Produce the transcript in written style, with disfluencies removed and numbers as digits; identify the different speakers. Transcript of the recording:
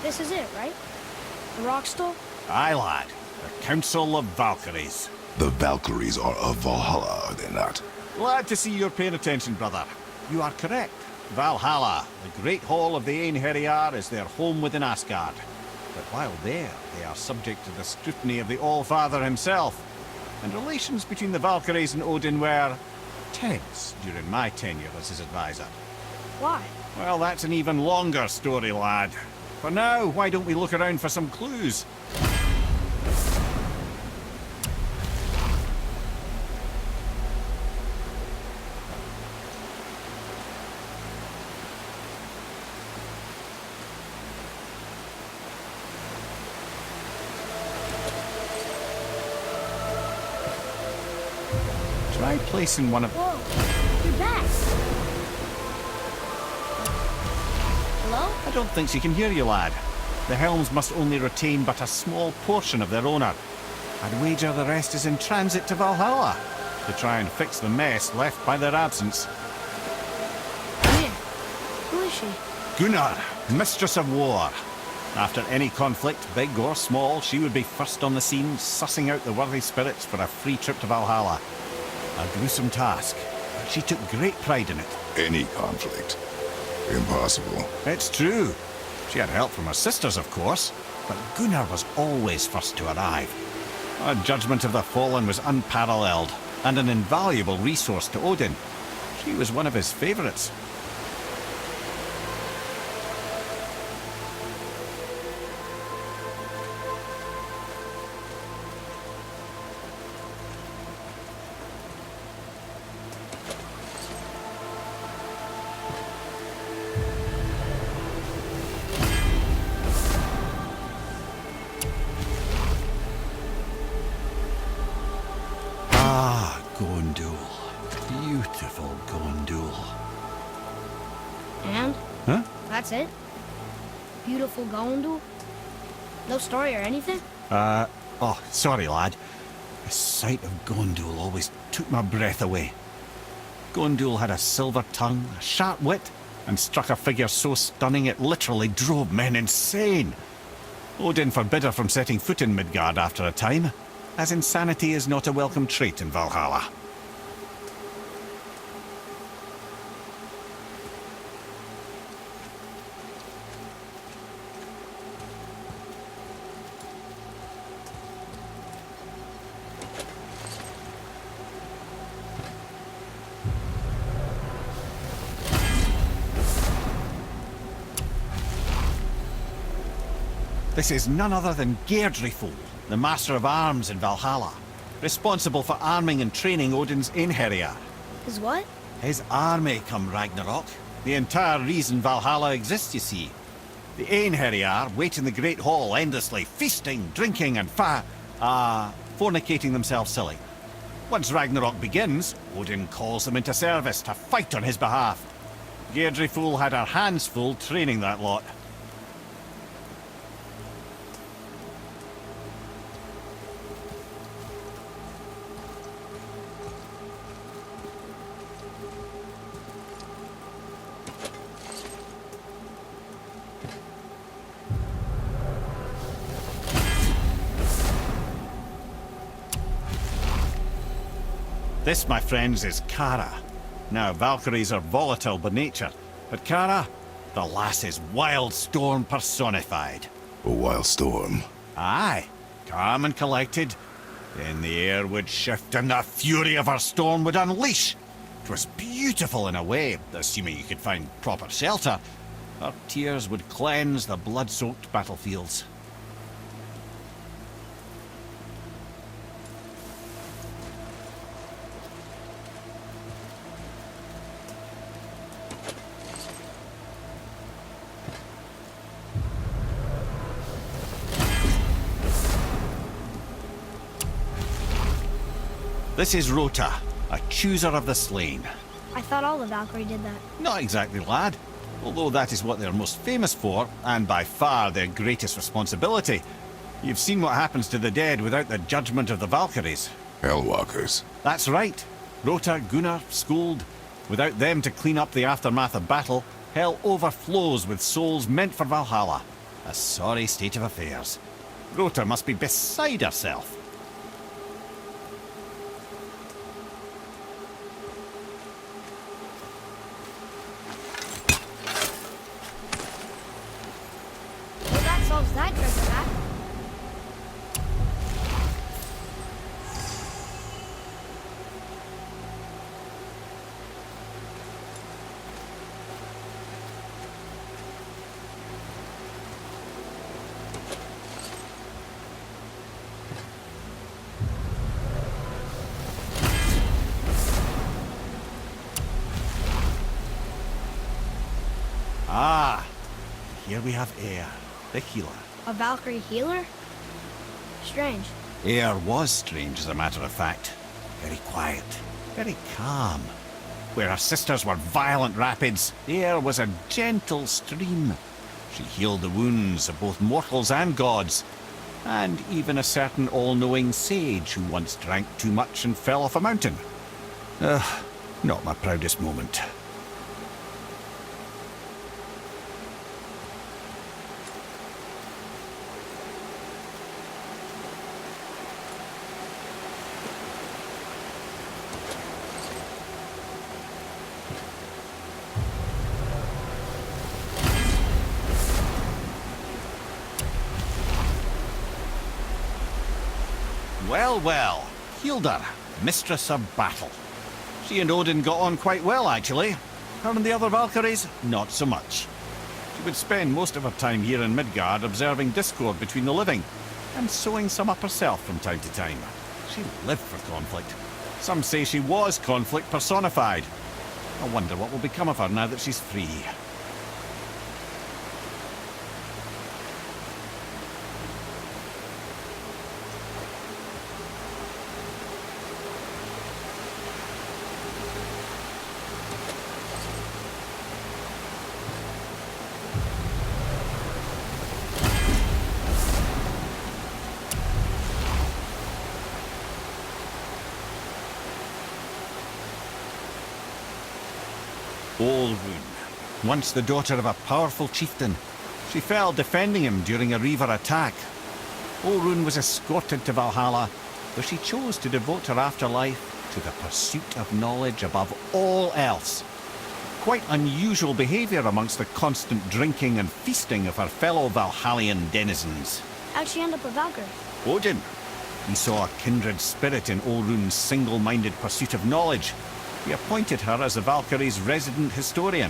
Speaker 1: This is it, right? The rock stone?
Speaker 2: Aye, lad. The Council of Valkyries.
Speaker 3: The Valkyries are of Valhalla, are they not?
Speaker 2: Glad to see you're paying attention, brother. You are correct. Valhalla, the great hall of the Einherjar, is their home within Asgard. But while there, they are subject to the scrutiny of the All-Father himself. And relations between the Valkyries and Odin were tense during my tenure as his advisor.
Speaker 1: Why?
Speaker 2: Well, that's an even longer story, lad. For now, why don't we look around for some clues? Try placing one of...
Speaker 1: Whoa, you're back. Hello?
Speaker 2: I don't think she can hear you, lad. The helms must only retain but a small portion of their owner. I'd wager the rest is in transit to Valhalla to try and fix the mess left by their absence.
Speaker 1: Man, who is she?
Speaker 2: Gunnar, Mistress of War. After any conflict, big or small, she would be first on the scene, sussing out the worthy spirits for a free trip to Valhalla. A gruesome task, but she took great pride in it.
Speaker 3: Any conflict. Impossible.
Speaker 2: It's true. She had help from her sisters, of course, but Gunnar was always first to arrive. Her judgment of the fallen was unparalleled, and an invaluable resource to Odin. She was one of his favourites. Gondul. Beautiful Gondul.
Speaker 1: And?
Speaker 2: Huh?
Speaker 1: That's it? Beautiful Gondul? No story or anything?
Speaker 2: Oh, sorry, lad. The sight of Gondul always took my breath away. Gondul had a silver tongue, a sharp wit, and struck a figure so stunning it literally drove men insane. Odin forbid her from setting foot in Midgard after a time, as insanity is not a welcome trait in Valhalla. This is none other than Geirdrifol, the Master of Arms in Valhalla, responsible for arming and training Odin's Einherjar.
Speaker 1: Is what?
Speaker 2: His army come Ragnarok. The entire reason Valhalla exists, you see. The Einherjar wait in the Great Hall endlessly, feasting, drinking and fornicating themselves silly. Once Ragnarok begins, Odin calls them into service to fight on his behalf. Geirdrifol had her hands full training that lot. This, my friends, is Kara. Now, Valkyries are volatile by nature, but Kara, the lass is wild storm personified.
Speaker 3: A wild storm.
Speaker 2: Aye, calm and collected. Then the air would shift and the fury of her storm would unleash. 'Twas beautiful in a way, assuming you could find proper shelter. Her tears would cleanse the blood-soaked battlefields. This is Rota, a chooser of the slain.
Speaker 1: I thought all the Valkyrie did that.
Speaker 2: Not exactly, lad. Although that is what they're most famous for, and by far their greatest responsibility. You've seen what happens to the dead without the judgment of the Valkyries.
Speaker 3: Hellwalkers.
Speaker 2: That's right. Rota, Gunnar, Skuld. Without them to clean up the aftermath of battle, hell overflows with souls meant for Valhalla. A sorry state of affairs. Rota must be beside herself.
Speaker 1: Well, that solves that treasure map.
Speaker 2: Ah, here we have Air, the healer.
Speaker 1: A Valkyrie healer? Strange.
Speaker 2: Air was strange, as a matter of fact. Very quiet, very calm. Where her sisters were violent rapids, Air was a gentle stream. She healed the wounds of both mortals and gods, and even a certain all-knowing sage who once drank too much and fell off a mountain. Not my proudest moment. Well, well, Hilda, mistress of battle. She and Odin got on quite well, actually. Her and the other Valkyries, not so much. She would spend most of her time here in Midgard observing discord between the living, and sewing some up herself from time to time. She lived for conflict. Some say she was conflict personified. I wonder what will become of her now that she's free. Olrun, once the daughter of a powerful chieftain. She fell defending him during a Reaver attack. Olrun was escorted to Valhalla, where she chose to devote her afterlife to the pursuit of knowledge above all else. Quite unusual behaviour amongst the constant drinking and feasting of her fellow Valhallian denizens.
Speaker 1: How'd she end up a Valkyrie?
Speaker 2: Odin. He saw a kindred spirit in Olrun's single-minded pursuit of knowledge. He appointed her as the Valkyrie's resident historian.